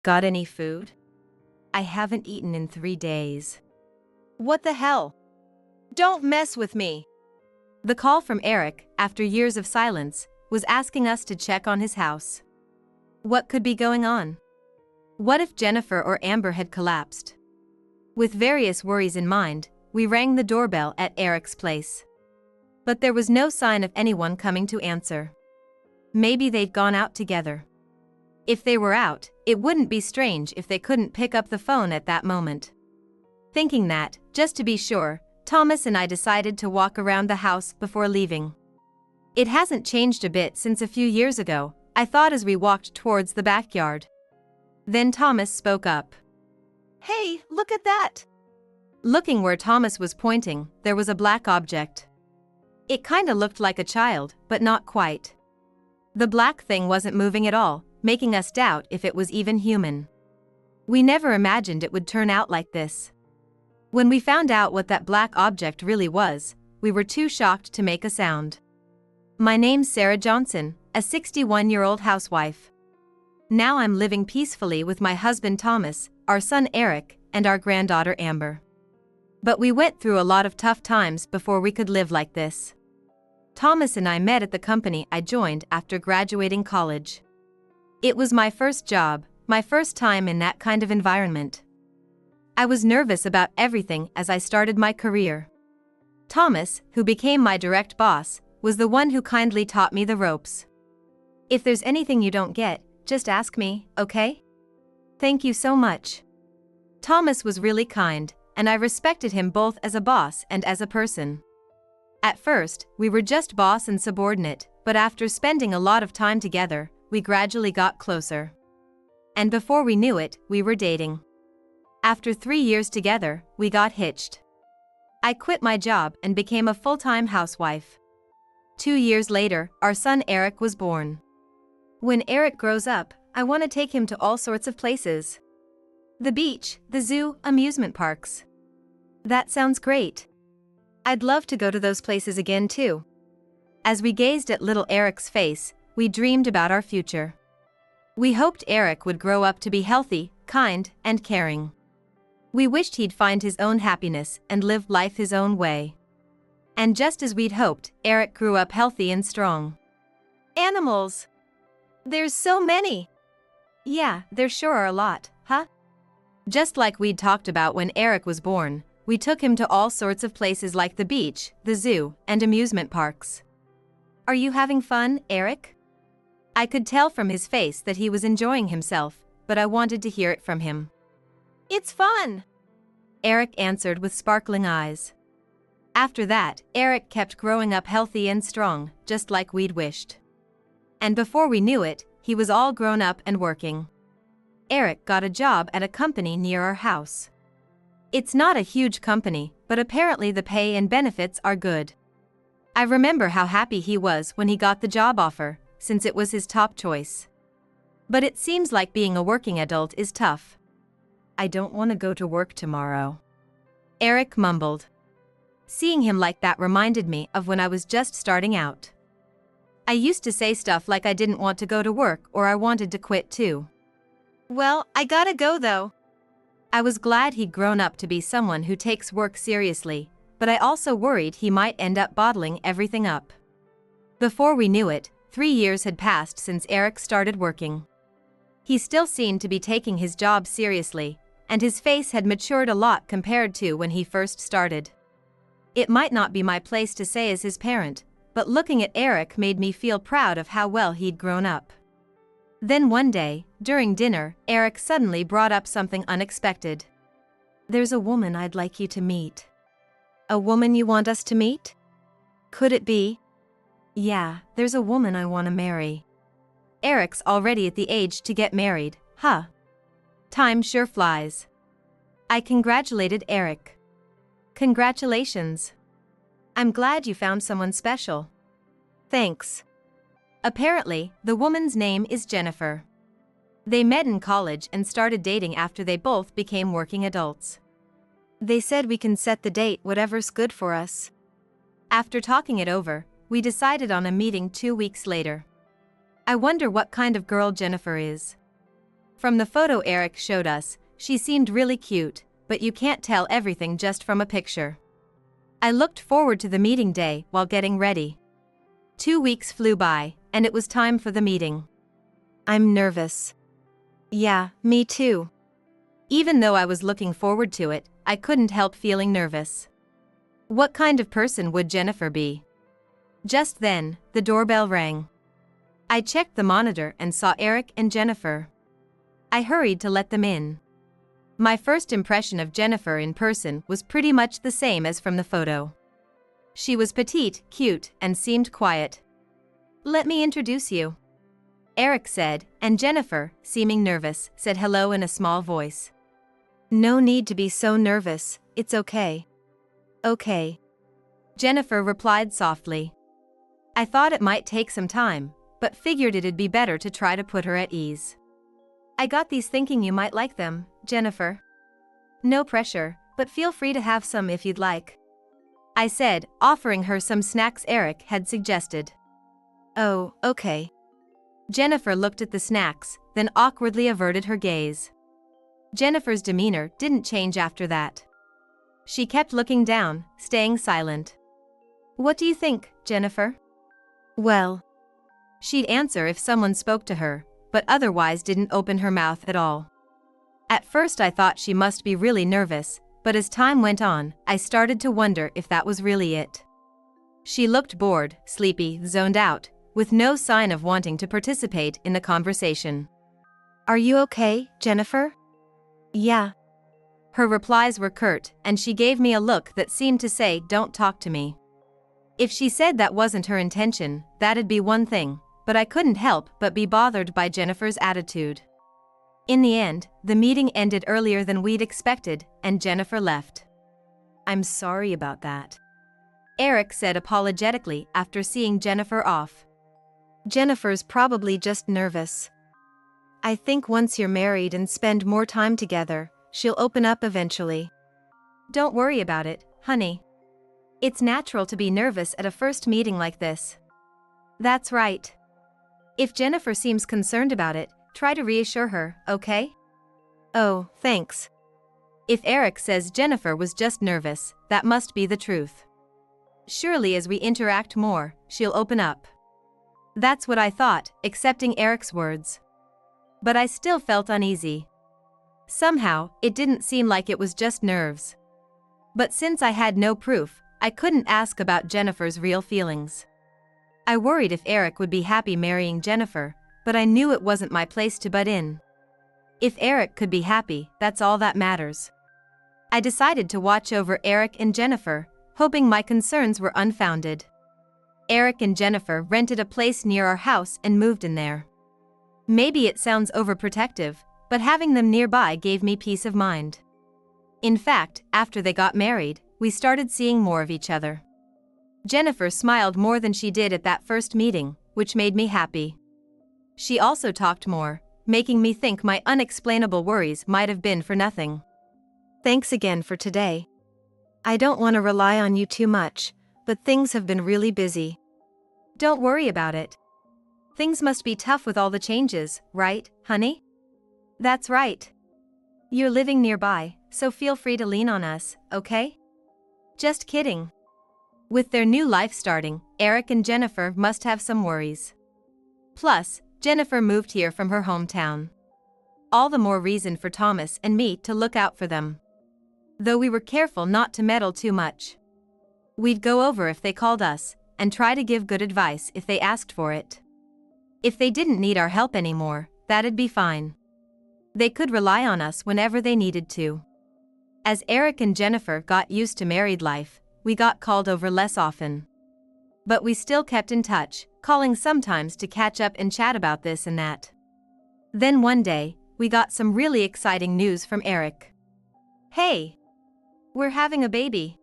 Got any food? I haven't eaten in 3 days. What the hell? Don't mess with me. The call from Eric, after years of silence, was asking us to check on his house. What could be going on? What if Jennifer or Amber had collapsed? With various worries in mind, we rang the doorbell at Eric's place. But there was no sign of anyone coming to answer. Maybe they'd gone out together. If they were out, it wouldn't be strange if they couldn't pick up the phone at that moment. Thinking that, just to be sure, Thomas and I decided to walk around the house before leaving. It hasn't changed a bit since a few years ago, I thought as we walked towards the backyard. Then Thomas spoke up. Hey, look at that! Looking where Thomas was pointing, there was a black object. It kinda looked like a child, but not quite. The black thing wasn't moving at all, making us doubt if it was even human. We never imagined it would turn out like this. When we found out what that black object really was, we were too shocked to make a sound. My name's Sarah Johnson, a 61-year-old housewife. Now I'm living peacefully with my husband Thomas, our son Eric, and our granddaughter Amber. But we went through a lot of tough times before we could live like this. Thomas and I met at the company I joined after graduating college. It was my first job, my first time in that kind of environment. I was nervous about everything as I started my career. Thomas, who became my direct boss, was the one who kindly taught me the ropes. If there's anything you don't get, just ask me, okay? Thank you so much. Thomas was really kind, and I respected him both as a boss and as a person. At first, we were just boss and subordinate, but after spending a lot of time together, we gradually got closer. And before we knew it, we were dating. After 3 years together, we got hitched. I quit my job and became a full-time housewife. 2 years later, our son Eric was born. When Eric grows up, I want to take him to all sorts of places. The beach, the zoo, amusement parks. That sounds great. I'd love to go to those places again too. As we gazed at little Eric's face, we dreamed about our future. We hoped Eric would grow up to be healthy, kind, and caring. We wished he'd find his own happiness and live life his own way. And just as we'd hoped, Eric grew up healthy and strong. Animals! There's so many! Yeah, there sure are a lot, huh? Just like we'd talked about when Eric was born, we took him to all sorts of places like the beach, the zoo, and amusement parks. Are you having fun, Eric? I could tell from his face that he was enjoying himself, but I wanted to hear it from him. It's fun! Eric answered with sparkling eyes. After that, Eric kept growing up healthy and strong, just like we'd wished. And before we knew it, he was all grown up and working. Eric got a job at a company near our house. It's not a huge company, but apparently the pay and benefits are good. I remember how happy he was when he got the job offer, since it was his top choice. But it seems like being a working adult is tough. I don't want to go to work tomorrow. Eric mumbled. Seeing him like that reminded me of when I was just starting out. I used to say stuff like I didn't want to go to work or I wanted to quit too. Well, I gotta go though. I was glad he'd grown up to be someone who takes work seriously, but I also worried he might end up bottling everything up. Before we knew it, 3 years had passed since Eric started working. He still seemed to be taking his job seriously, and his face had matured a lot compared to when he first started. It might not be my place to say as his parent, but looking at Eric made me feel proud of how well he'd grown up. Then one day, during dinner, Eric suddenly brought up something unexpected. There's a woman I'd like you to meet. A woman you want us to meet? Could it be? Yeah, there's a woman I want to marry. Eric's already at the age to get married, huh? Time sure flies. I congratulated Eric. Congratulations. I'm glad you found someone special. Thanks. Apparently, the woman's name is Jennifer. They met in college and started dating after they both became working adults. They said we can set the date whatever's good for us. After talking it over, we decided on a meeting 2 weeks later. I wonder what kind of girl Jennifer is. From the photo Eric showed us, she seemed really cute, but you can't tell everything just from a picture. I looked forward to the meeting day while getting ready. 2 weeks flew by, and it was time for the meeting. I'm nervous. Yeah, me too. Even though I was looking forward to it, I couldn't help feeling nervous. What kind of person would Jennifer be? Just then, the doorbell rang. I checked the monitor and saw Eric and Jennifer. I hurried to let them in. My first impression of Jennifer in person was pretty much the same as from the photo. She was petite, cute, and seemed quiet. Let me introduce you, Eric said, and Jennifer, seeming nervous, said hello in a small voice. No need to be so nervous, it's okay. Okay, Jennifer replied softly. I thought it might take some time, but figured it'd be better to try to put her at ease. I got these thinking you might like them, Jennifer. No pressure, but feel free to have some if you'd like, I said, offering her some snacks Eric had suggested. Oh, okay. Jennifer looked at the snacks, then awkwardly averted her gaze. Jennifer's demeanor didn't change after that. She kept looking down, staying silent. What do you think, Jennifer? Well, she'd answer if someone spoke to her, but otherwise didn't open her mouth at all. At first I thought she must be really nervous, but as time went on, I started to wonder if that was really it. She looked bored, sleepy, zoned out, with no sign of wanting to participate in the conversation. Are you okay, Jennifer? Yeah. Her replies were curt, and she gave me a look that seemed to say, don't talk to me. If she said that wasn't her intention, that'd be one thing, but I couldn't help but be bothered by Jennifer's attitude. In the end, the meeting ended earlier than we'd expected, and Jennifer left. I'm sorry about that, Eric said apologetically after seeing Jennifer off. Jennifer's probably just nervous. I think once you're married and spend more time together, she'll open up eventually. Don't worry about it, honey. It's natural to be nervous at a first meeting like this. That's right. If Jennifer seems concerned about it, try to reassure her, okay? Oh, thanks. If Eric says Jennifer was just nervous, that must be the truth. Surely as we interact more, she'll open up. That's what I thought, accepting Eric's words. But I still felt uneasy. Somehow, it didn't seem like it was just nerves. But since I had no proof, I couldn't ask about Jennifer's real feelings. I worried if Eric would be happy marrying Jennifer, but I knew it wasn't my place to butt in. If Eric could be happy, that's all that matters. I decided to watch over Eric and Jennifer, hoping my concerns were unfounded. Eric and Jennifer rented a place near our house and moved in there. Maybe it sounds overprotective, but having them nearby gave me peace of mind. In fact, after they got married, we started seeing more of each other. Jennifer smiled more than she did at that first meeting, which made me happy. She also talked more, making me think my unexplainable worries might have been for nothing. Thanks again for today. I don't want to rely on you too much, but things have been really busy. Don't worry about it. Things must be tough with all the changes, right, honey? That's right. You're living nearby, so feel free to lean on us, okay? Just kidding. With their new life starting, Eric and Jennifer must have some worries. Plus, Jennifer moved here from her hometown. All the more reason for Thomas and me to look out for them. Though we were careful not to meddle too much. We'd go over if they called us, and try to give good advice if they asked for it. If they didn't need our help anymore, that'd be fine. They could rely on us whenever they needed to. As Eric and Jennifer got used to married life, we got called over less often. But we still kept in touch, calling sometimes to catch up and chat about this and that. Then one day, we got some really exciting news from Eric. Hey! We're having a baby.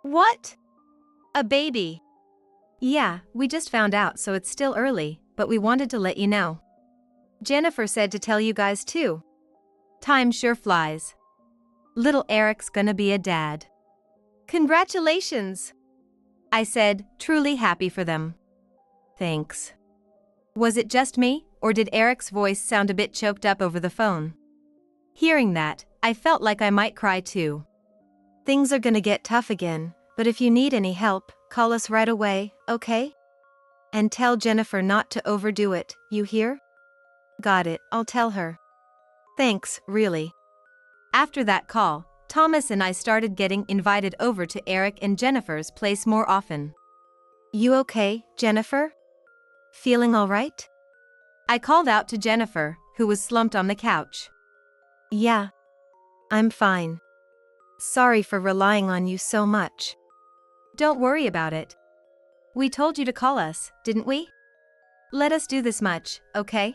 What? A baby? Yeah, we just found out, so it's still early, but we wanted to let you know. Jennifer said to tell you guys too. Time sure flies. Little Eric's gonna be a dad. Congratulations! I said, truly happy for them. Thanks. Was it just me, or did Eric's voice sound a bit choked up over the phone? Hearing that, I felt like I might cry too. Things are gonna get tough again, but if you need any help, call us right away, okay? And tell Jennifer not to overdo it, you hear? Got it, I'll tell her. Thanks, really. After that call, Thomas and I started getting invited over to Eric and Jennifer's place more often. You okay, Jennifer? Feeling all right? I called out to Jennifer, who was slumped on the couch. Yeah. I'm fine. Sorry for relying on you so much. Don't worry about it. We told you to call us, didn't we? Let us do this much, okay?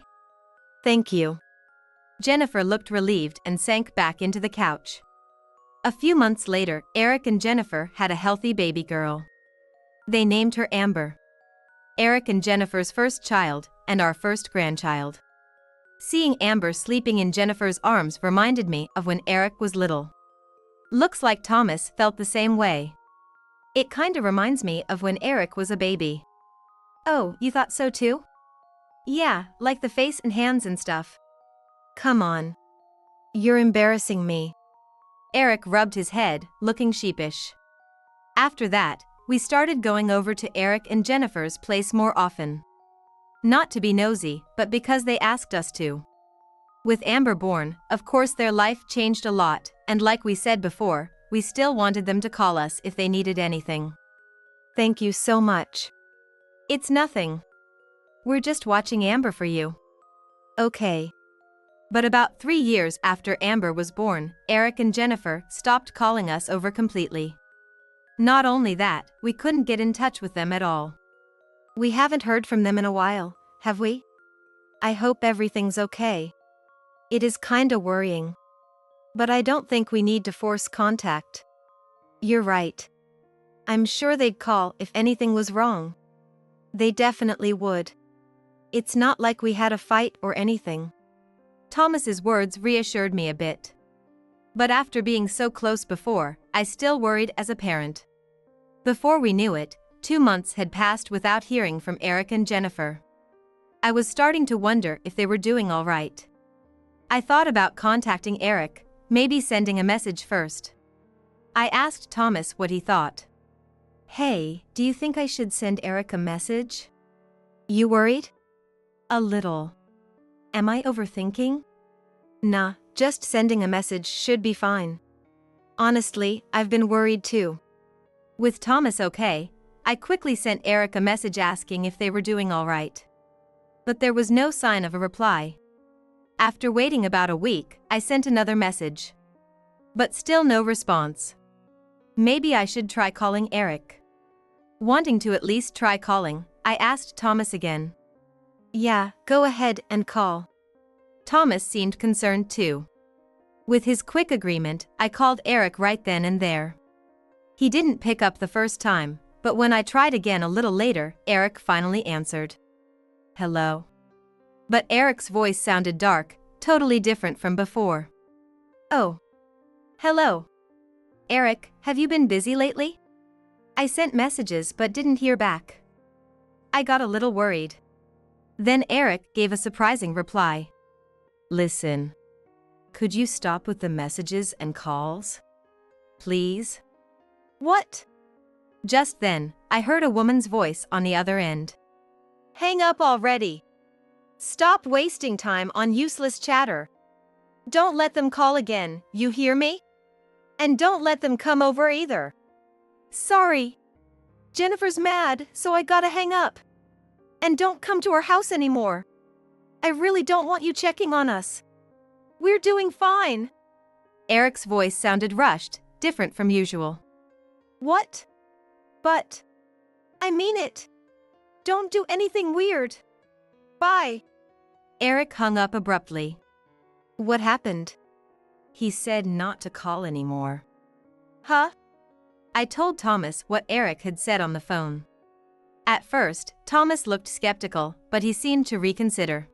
Thank you. Jennifer looked relieved and sank back into the couch. A few months later, Eric and Jennifer had a healthy baby girl. They named her Amber. Eric and Jennifer's first child, and our first grandchild. Seeing Amber sleeping in Jennifer's arms reminded me of when Eric was little. Looks like Thomas felt the same way. It kinda reminds me of when Eric was a baby. Oh, you thought so too? Yeah, like the face and hands and stuff. Come on. You're embarrassing me. Eric rubbed his head, looking sheepish. After that, we started going over to Eric and Jennifer's place more often. Not to be nosy, but because they asked us to. With Amber born, of course their life changed a lot, and like we said before, we still wanted them to call us if they needed anything. Thank you so much. It's nothing. We're just watching Amber for you. Okay. But about 3 years after Amber was born, Eric and Jennifer stopped calling us over completely. Not only that, we couldn't get in touch with them at all. We haven't heard from them in a while, have we? I hope everything's okay. It is kinda worrying. But I don't think we need to force contact. You're right. I'm sure they'd call if anything was wrong. They definitely would. It's not like we had a fight or anything. Thomas's words reassured me a bit. But after being so close before, I still worried as a parent. Before we knew it, 2 months had passed without hearing from Eric and Jennifer. I was starting to wonder if they were doing all right. I thought about contacting Eric, maybe sending a message first. I asked Thomas what he thought. Hey, do you think I should send Eric a message? You worried? A little. Am I overthinking? Nah, just sending a message should be fine. Honestly, I've been worried too. With Thomas okay, I quickly sent Eric a message asking if they were doing all right. But there was no sign of a reply. After waiting about a week, I sent another message. But still no response. Maybe I should try calling Eric. Wanting to at least try calling, I asked Thomas again. Yeah, go ahead and call. Thomas seemed concerned too. With his quick agreement, I called Eric right then and there. He didn't pick up the first time, but when I tried again a little later, Eric finally answered. Hello. But Eric's voice sounded dark, totally different from before. Oh. Hello. Eric, have you been busy lately? I sent messages but didn't hear back. I got a little worried. Then Eric gave a surprising reply. Listen. Could you stop with the messages and calls? Please? What? Just then, I heard a woman's voice on the other end. Hang up already. Stop wasting time on useless chatter. Don't let them call again, you hear me? And don't let them come over either. Sorry. Jennifer's mad, so I gotta hang up. And don't come to our house anymore. I really don't want you checking on us. We're doing fine. Eric's voice sounded rushed, different from usual. What? But I mean it. Don't do anything weird. Bye. Eric hung up abruptly. What happened? He said not to call anymore. Huh? I told Thomas what Eric had said on the phone. At first, Thomas looked skeptical, but he seemed to reconsider.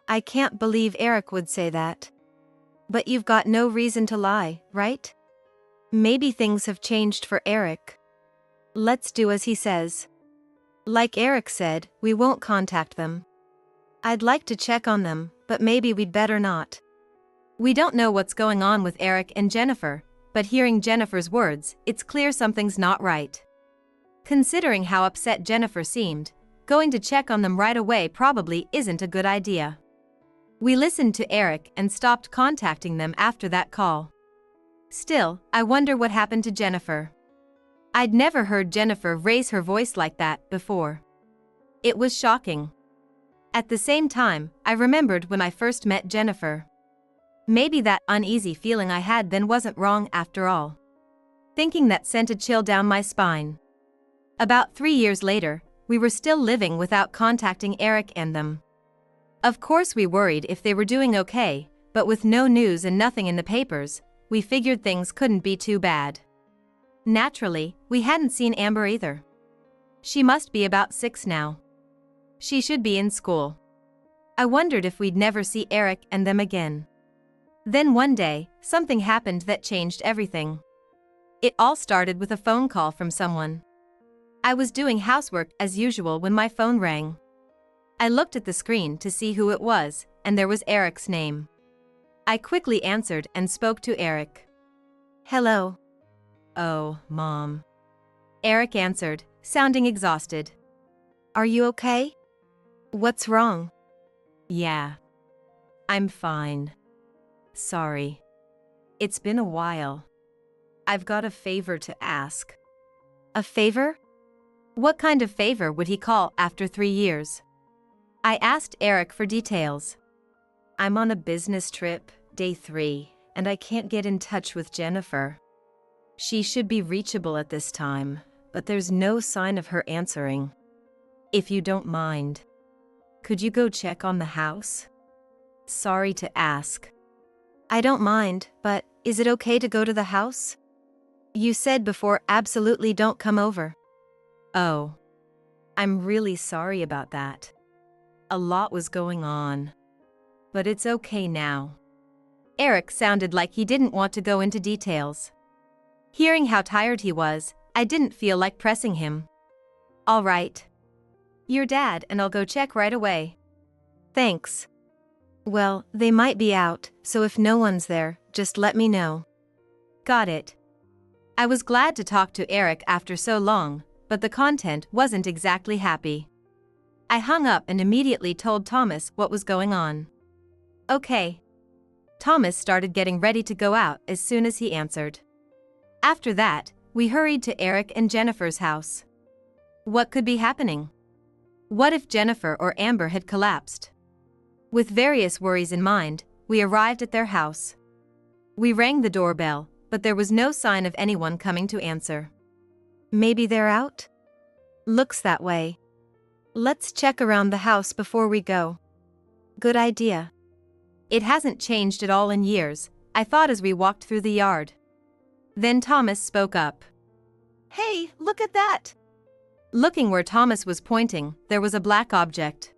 I can't believe Eric would say that. But you've got no reason to lie, right? Maybe things have changed for Eric. Let's do as he says. Like Eric said, we won't contact them. I'd like to check on them, but maybe we'd better not. We don't know what's going on with Eric and Jennifer, but hearing Jennifer's words, it's clear something's not right. Considering how upset Jennifer seemed, going to check on them right away probably isn't a good idea. We listened to Eric and stopped contacting them after that call. Still, I wonder what happened to Jennifer. I'd never heard Jennifer raise her voice like that before. It was shocking. At the same time, I remembered when I first met Jennifer. Maybe that uneasy feeling I had then wasn't wrong after all. Thinking that sent a chill down my spine. About 3 years later, we were still living without contacting Eric and them. Of course we worried if they were doing okay, but with no news and nothing in the papers, we figured things couldn't be too bad. Naturally, we hadn't seen Amber either. She must be about 6 now. She should be in school. I wondered if we'd never see Eric and them again. Then one day, something happened that changed everything. It all started with a phone call from someone. I was doing housework as usual when my phone rang. I looked at the screen to see who it was, and there was Eric's name. I quickly answered and spoke to Eric. Hello. Oh, Mom. Eric answered, sounding exhausted. Are you okay? What's wrong? Yeah. I'm fine. Sorry. It's been a while. I've got a favor to ask. A favor? What kind of favor would he call after 3 years? I asked Eric for details. I'm on a business trip, day 3, and I can't get in touch with Jennifer. She should be reachable at this time, but there's no sign of her answering. If you don't mind, could you go check on the house? Sorry to ask. I don't mind, but is it okay to go to the house? You said before absolutely don't come over. Oh. I'm really sorry about that. A lot was going on. But it's okay now. Eric sounded like he didn't want to go into details. Hearing how tired he was, I didn't feel like pressing him. All right. Your dad and I'll go check right away. Thanks. Well, they might be out, so if no one's there, just let me know. Got it. I was glad to talk to Eric after so long, but the content wasn't exactly happy. I hung up and immediately told Thomas what was going on. Okay. Thomas started getting ready to go out as soon as he answered. After that, we hurried to Eric and Jennifer's house. What could be happening? What if Jennifer or Amber had collapsed? With various worries in mind, we arrived at their house. We rang the doorbell, but there was no sign of anyone coming to answer. Maybe they're out? Looks that way. Let's check around the house before we go. Good idea. It hasn't changed at all in years, I thought as we walked through the yard. Then Thomas spoke up. Hey, look at that! Looking where Thomas was pointing, there was a black object.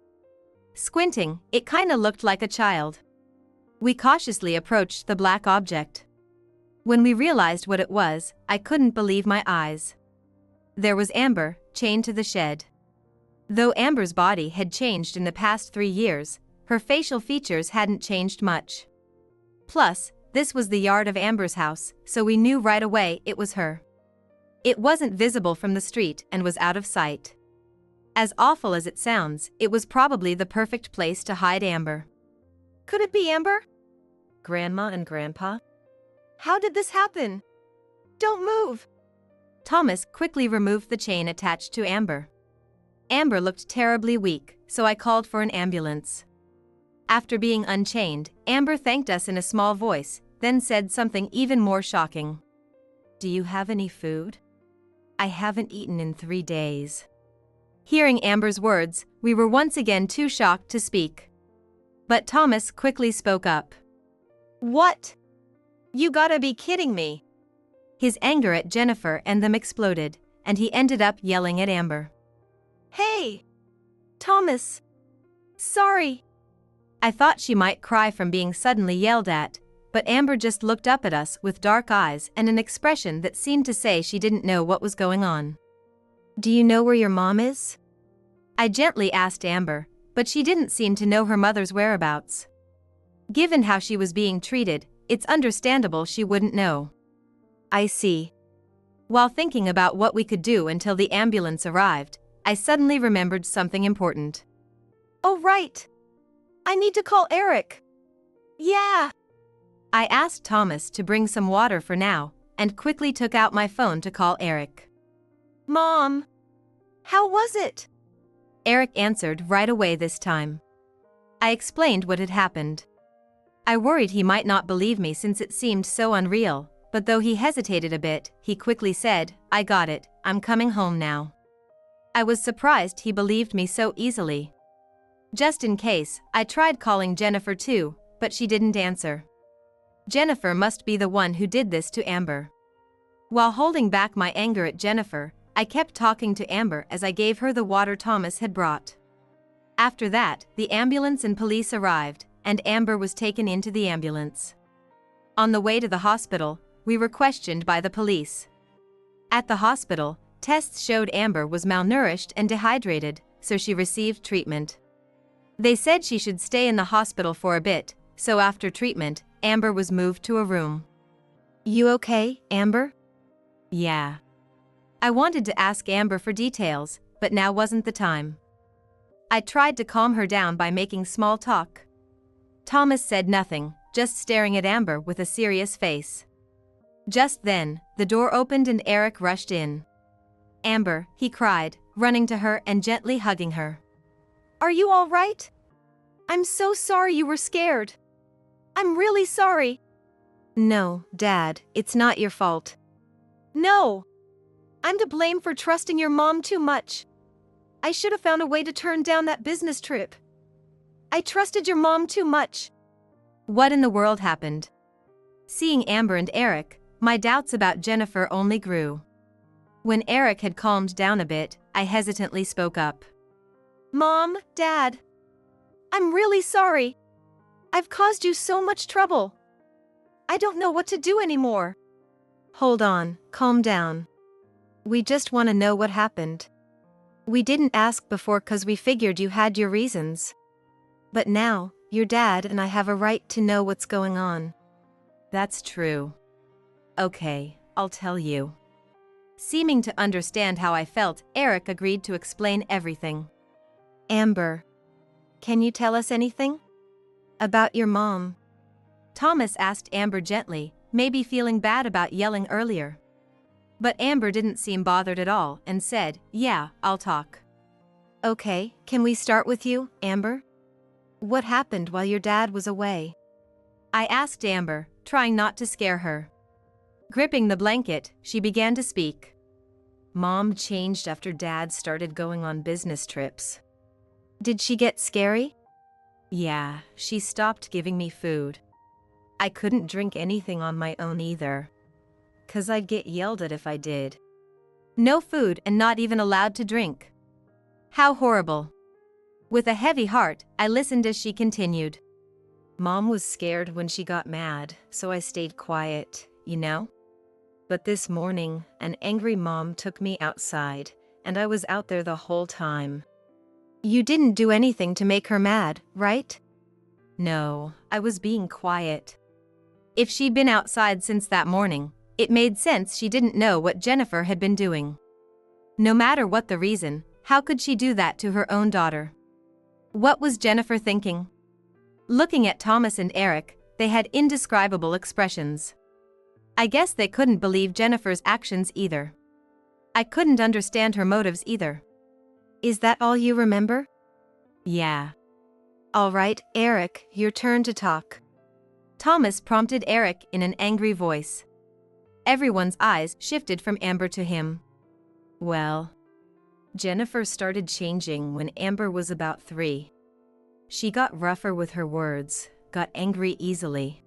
Squinting, it kinda looked like a child. We cautiously approached the black object. When we realized what it was, I couldn't believe my eyes. There was Amber, chained to the shed. Though Amber's body had changed in the past 3 years, her facial features hadn't changed much. Plus, this was the yard of Amber's house, so we knew right away it was her. It wasn't visible from the street and was out of sight. As awful as it sounds, it was probably the perfect place to hide Amber. Could it be Amber? Grandma and Grandpa? How did this happen? Don't move! Thomas quickly removed the chain attached to Amber. Amber looked terribly weak, so I called for an ambulance. After being unchained, Amber thanked us in a small voice, then said something even more shocking. Do you have any food? I haven't eaten in 3 days. Hearing Amber's words, we were once again too shocked to speak. But Thomas quickly spoke up. What? You gotta be kidding me. His anger at Jennifer and them exploded, and he ended up yelling at Amber. Hey! Thomas! Sorry! I thought she might cry from being suddenly yelled at, but Amber just looked up at us with dark eyes and an expression that seemed to say she didn't know what was going on. Do you know where your mom is? I gently asked Amber, but she didn't seem to know her mother's whereabouts. Given how she was being treated, it's understandable she wouldn't know. I see. While thinking about what we could do until the ambulance arrived, I suddenly remembered something important. Oh, right. I need to call Eric. Yeah. I asked Thomas to bring some water for now, and quickly took out my phone to call Eric. Mom, how was it? Eric answered right away this time. I explained what had happened. I worried he might not believe me since it seemed so unreal, but though he hesitated a bit, he quickly said, "I got it, I'm coming home now." I was surprised he believed me so easily. Just in case, I tried calling Jennifer too, but she didn't answer. Jennifer must be the one who did this to Amber. While holding back my anger at Jennifer, I kept talking to Amber as I gave her the water Thomas had brought. After that, the ambulance and police arrived, and Amber was taken into the ambulance. On the way to the hospital, we were questioned by the police. At the hospital, tests showed Amber was malnourished and dehydrated, so she received treatment. They said she should stay in the hospital for a bit, so after treatment, Amber was moved to a room. You okay, Amber? Yeah. I wanted to ask Amber for details, but now wasn't the time. I tried to calm her down by making small talk. Thomas said nothing, just staring at Amber with a serious face. Just then, the door opened and Eric rushed in. "Amber," he cried, running to her and gently hugging her. Are you all right? I'm so sorry you were scared. I'm really sorry. No, Dad, it's not your fault. No. I'm to blame for trusting your mom too much. I should have found a way to turn down that business trip. I trusted your mom too much. What in the world happened? Seeing Amber and Eric, my doubts about Jennifer only grew. When Eric had calmed down a bit, I hesitantly spoke up. Mom, Dad. I'm really sorry. I've caused you so much trouble. I don't know what to do anymore. Hold on, calm down. We just want to know what happened. We didn't ask before 'cause we figured you had your reasons. But now, your dad and I have a right to know what's going on. That's true. Okay, I'll tell you. Seeming to understand how I felt, Eric agreed to explain everything. Amber, can you tell us anything? About your mom? Thomas asked Amber gently, maybe feeling bad about yelling earlier. But Amber didn't seem bothered at all and said, "Yeah, I'll talk." Okay, can we start with you, Amber? What happened while your dad was away? I asked Amber, trying not to scare her. Gripping the blanket, she began to speak. Mom changed after Dad started going on business trips. Did she get scary? Yeah, she stopped giving me food. I couldn't drink anything on my own either. 'Cause I'd get yelled at if I did. No food and not even allowed to drink. How horrible. With a heavy heart, I listened as she continued. Mom was scared when she got mad, so I stayed quiet, you know? But this morning, an angry mom took me outside, and I was out there the whole time. You didn't do anything to make her mad, right? No, I was being quiet. If she'd been outside since that morning, it made sense she didn't know what Jennifer had been doing. No matter what the reason, how could she do that to her own daughter? What was Jennifer thinking? Looking at Thomas and Eric, they had indescribable expressions. I guess they couldn't believe Jennifer's actions either. I couldn't understand her motives either. Is that all you remember? Yeah. All right, Eric, your turn to talk. Thomas prompted Eric in an angry voice. Everyone's eyes shifted from Amber to him. Well, Jennifer started changing when Amber was about 3. She got rougher with her words, got angry easily.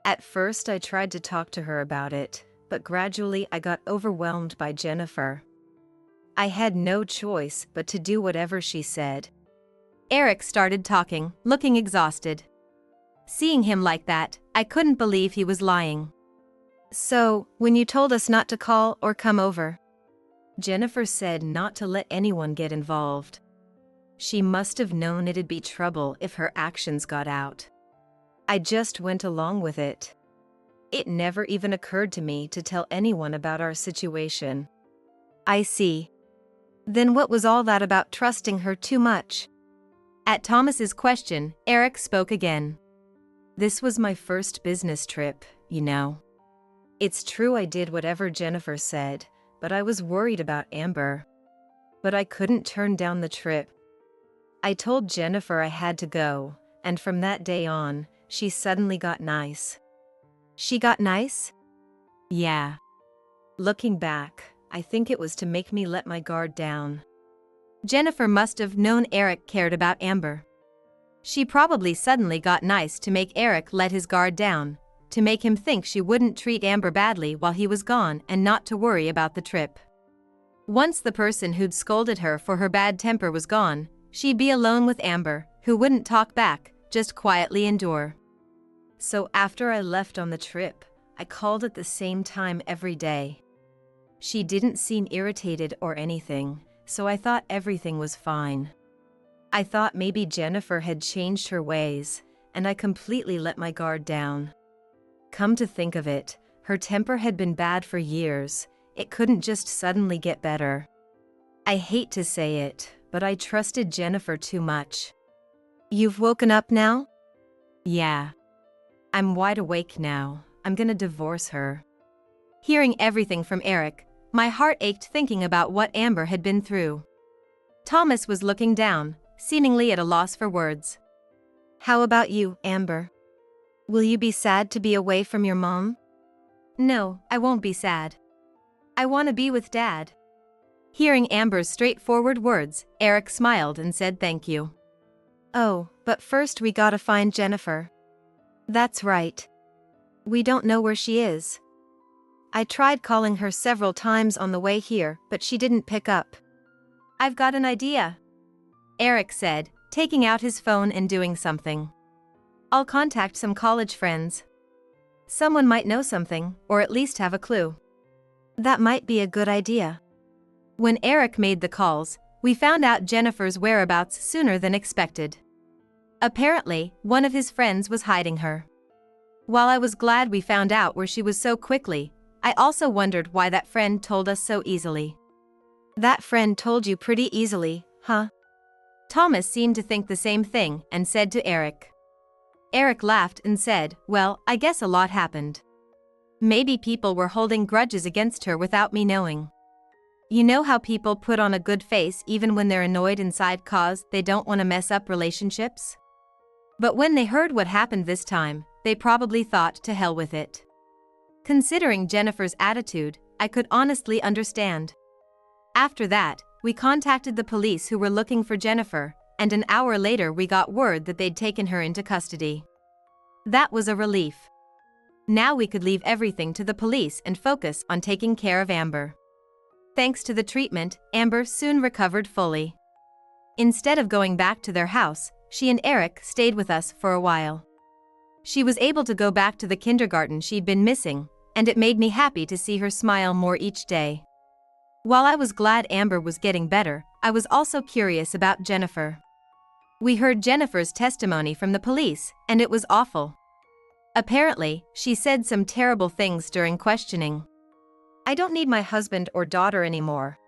At first I tried to talk to her about it, but gradually I got overwhelmed by Jennifer. I had no choice but to do whatever she said. Eric started talking, looking exhausted. Seeing him like that, I couldn't believe he was lying. So, when you told us not to call or come over, Jennifer said not to let anyone get involved. She must have known it'd be trouble if her actions got out. I just went along with it. It never even occurred to me to tell anyone about our situation. I see. Then what was all that about trusting her too much? At Thomas's question, Eric spoke again. This was my first business trip, you know. It's true I did whatever Jennifer said, but I was worried about Amber. But I couldn't turn down the trip. I told Jennifer I had to go, and from that day on, she suddenly got nice. She got nice? Yeah. Looking back, I think it was to make me let my guard down. Jennifer must have known Eric cared about Amber. She probably suddenly got nice to make Eric let his guard down, to make him think she wouldn't treat Amber badly while he was gone and not to worry about the trip. Once the person who'd scolded her for her bad temper was gone, she'd be alone with Amber, who wouldn't talk back, just quietly endure. So after I left on the trip, I called at the same time every day. She didn't seem irritated or anything, so I thought everything was fine. I thought maybe Jennifer had changed her ways, and I completely let my guard down. Come to think of it, her temper had been bad for years. It couldn't just suddenly get better. I hate to say it, but I trusted Jennifer too much. You've woken up now? Yeah. I'm wide awake now. I'm gonna divorce her. Hearing everything from Eric, my heart ached thinking about what Amber had been through. Thomas was looking down, seemingly at a loss for words. How about you, Amber? Will you be sad to be away from your mom? No, I won't be sad. I want to be with Dad. Hearing Amber's straightforward words, Eric smiled and said thank you. Oh, but first we gotta find Jennifer. That's right. We don't know where she is. I tried calling her several times on the way here, but she didn't pick up. I've got an idea, Eric said, taking out his phone and doing something. I'll contact some college friends. Someone might know something, or at least have a clue. That might be a good idea. When Eric made the calls, we found out Jennifer's whereabouts sooner than expected. Apparently, one of his friends was hiding her. While I was glad we found out where she was so quickly, I also wondered why that friend told us so easily. That friend told you pretty easily, huh? Thomas seemed to think the same thing and said to Eric. Eric laughed and said, well, I guess a lot happened. Maybe people were holding grudges against her without me knowing. You know how people put on a good face even when they're annoyed inside cause they don't want to mess up relationships? But when they heard what happened this time, they probably thought to hell with it. Considering Jennifer's attitude, I could honestly understand. After that, we contacted the police who were looking for Jennifer, and an hour later we got word that they'd taken her into custody. That was a relief. Now we could leave everything to the police and focus on taking care of Amber. Thanks to the treatment, Amber soon recovered fully. Instead of going back to their house, she and Eric stayed with us for a while. She was able to go back to the kindergarten she'd been missing, and it made me happy to see her smile more each day. While I was glad Amber was getting better, I was also curious about Jennifer. We heard Jennifer's testimony from the police, and it was awful. Apparently, she said some terrible things during questioning. I don't need my husband or daughter anymore.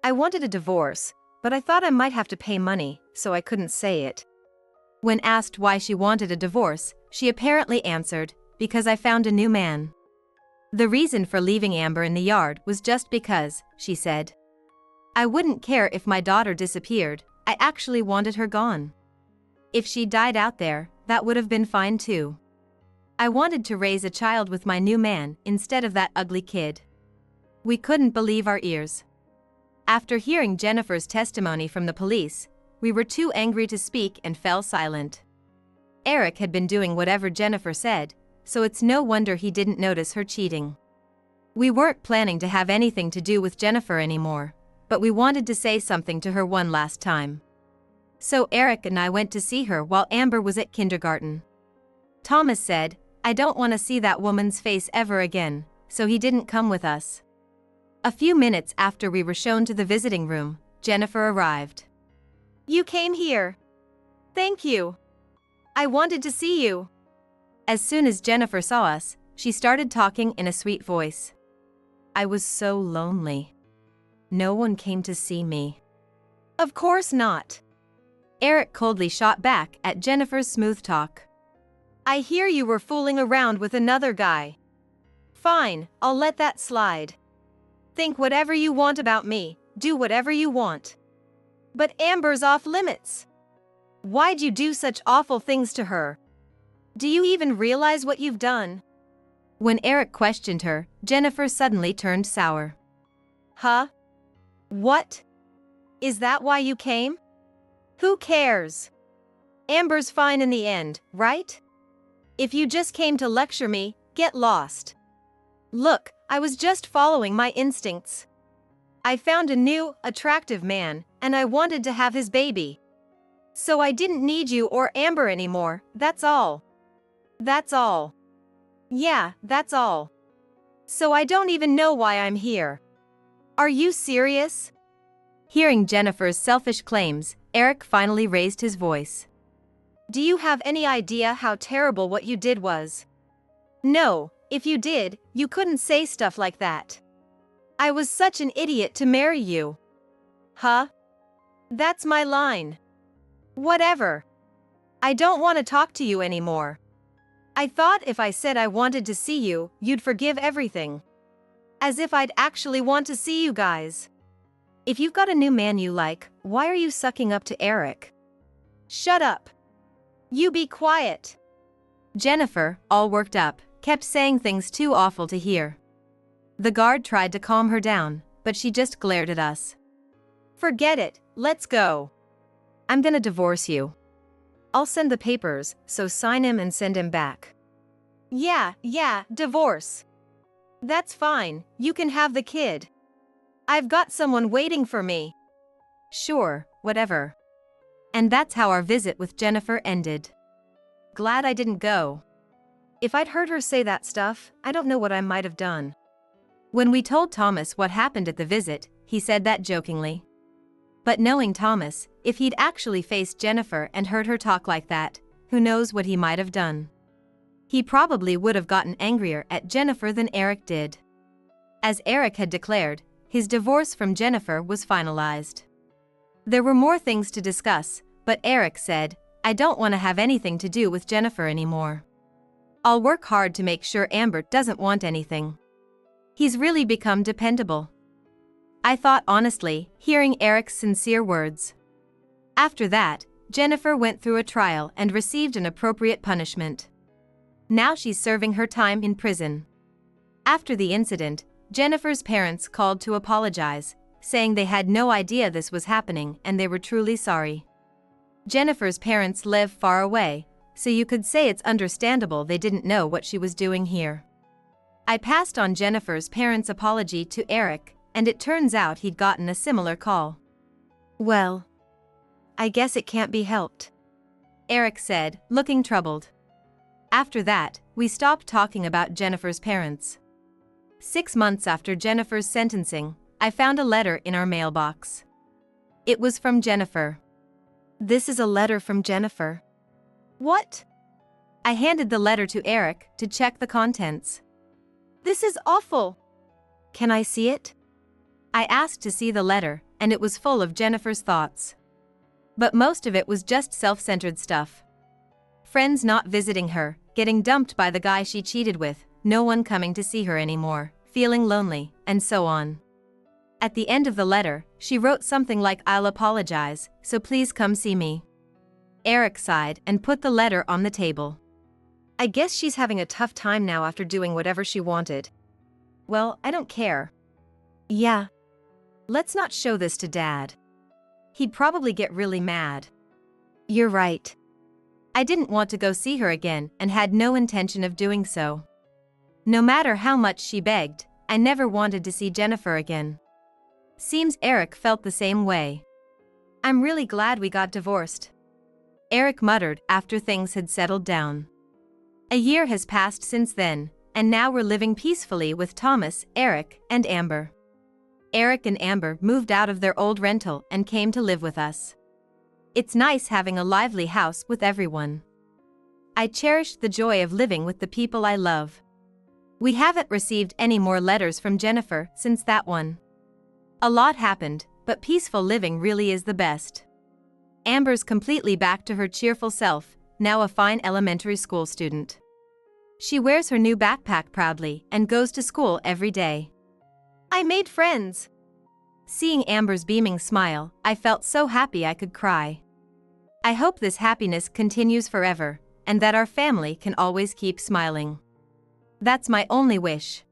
I wanted a divorce, but I thought I might have to pay money, so I couldn't say it. When asked why she wanted a divorce, she apparently answered, because I found a new man. The reason for leaving Amber in the yard was just because, she said. I wouldn't care if my daughter disappeared, I actually wanted her gone. If she died out there, that would have been fine too. I wanted to raise a child with my new man instead of that ugly kid. We couldn't believe our ears. After hearing Jennifer's testimony from the police, we were too angry to speak and fell silent. Eric had been doing whatever Jennifer said, so it's no wonder he didn't notice her cheating. We weren't planning to have anything to do with Jennifer anymore, but we wanted to say something to her one last time. So Eric and I went to see her while Amber was at kindergarten. Thomas said, I don't want to see that woman's face ever again, so he didn't come with us. A few minutes after we were shown to the visiting room, Jennifer arrived. You came here. Thank you. I wanted to see you. As soon as Jennifer saw us, she started talking in a sweet voice. I was so lonely. No one came to see me. Of course not. Eric coldly shot back at Jennifer's smooth talk. I hear you were fooling around with another guy. Fine, I'll let that slide. Think whatever you want about me, do whatever you want. But Amber's off limits. Why'd you do such awful things to her? Do you even realize what you've done? When Eric questioned her, Jennifer suddenly turned sour. Huh? What? Is that why you came? Who cares? Amber's fine in the end, right? If you just came to lecture me, get lost. Look, I was just following my instincts. I found a new, attractive man, and I wanted to have his baby. So I didn't need you or Amber anymore, that's all. That's all. Yeah, that's all. So I don't even know why I'm here. Are you serious? Hearing Jennifer's selfish claims, Eric finally raised his voice. Do you have any idea how terrible what you did was? No, if you did, you couldn't say stuff like that. I was such an idiot to marry you. Huh? That's my line. Whatever. I don't want to talk to you anymore. I thought if I said I wanted to see you, you'd forgive everything. As if I'd actually want to see you guys. If you've got a new man you like, why are you sucking up to Eric? Shut up. You be quiet. Jennifer, all worked up, kept saying things too awful to hear. The guard tried to calm her down, but she just glared at us. Forget it, let's go. I'm gonna divorce you. I'll send the papers, so sign him and send him back. Yeah, divorce. That's fine, you can have the kid. I've got someone waiting for me. Sure, whatever. And that's how our visit with Jennifer ended. Glad I didn't go. If I'd heard her say that stuff, I don't know what I might have done. When we told Thomas what happened at the visit, he said that jokingly. But knowing Thomas, if he'd actually faced Jennifer and heard her talk like that, who knows what he might have done. He probably would have gotten angrier at Jennifer than Eric did. As Eric had declared, his divorce from Jennifer was finalized. There were more things to discuss, but Eric said, I don't want to have anything to do with Jennifer anymore. I'll work hard to make sure Amber doesn't want anything. He's really become dependable. I thought honestly, hearing Eric's sincere words. After that, Jennifer went through a trial and received an appropriate punishment. Now she's serving her time in prison. After the incident, Jennifer's parents called to apologize, saying they had no idea this was happening and they were truly sorry. Jennifer's parents live far away, so you could say it's understandable they didn't know what she was doing here. I passed on Jennifer's parents' apology to Eric, and it turns out he'd gotten a similar call. Well, I guess it can't be helped, Eric said, looking troubled. After that, we stopped talking about Jennifer's parents. 6 months after Jennifer's sentencing, I found a letter in our mailbox. It was from Jennifer. This is a letter from Jennifer. What? I handed the letter to Eric to check the contents. This is awful. Can I see it? I asked to see the letter, and it was full of Jennifer's thoughts. But most of it was just self-centered stuff. Friends not visiting her, getting dumped by the guy she cheated with, no one coming to see her anymore, feeling lonely, and so on. At the end of the letter, she wrote something like I'll apologize, so please come see me. Eric sighed and put the letter on the table. I guess she's having a tough time now after doing whatever she wanted. Well, I don't care. Yeah. Let's not show this to Dad. He'd probably get really mad. You're right. I didn't want to go see her again and had no intention of doing so. No matter how much she begged, I never wanted to see Jennifer again. Seems Eric felt the same way. I'm really glad we got divorced, Eric muttered after things had settled down. A year has passed since then, and now we're living peacefully with Thomas, Eric, and Amber. Eric and Amber moved out of their old rental and came to live with us. It's nice having a lively house with everyone. I cherished the joy of living with the people I love. We haven't received any more letters from Jennifer since that one. A lot happened, but peaceful living really is the best. Amber's completely back to her cheerful self, now a fine elementary school student. She wears her new backpack proudly and goes to school every day. I made friends. Seeing Amber's beaming smile, I felt so happy I could cry. I hope this happiness continues forever, and that our family can always keep smiling. That's my only wish.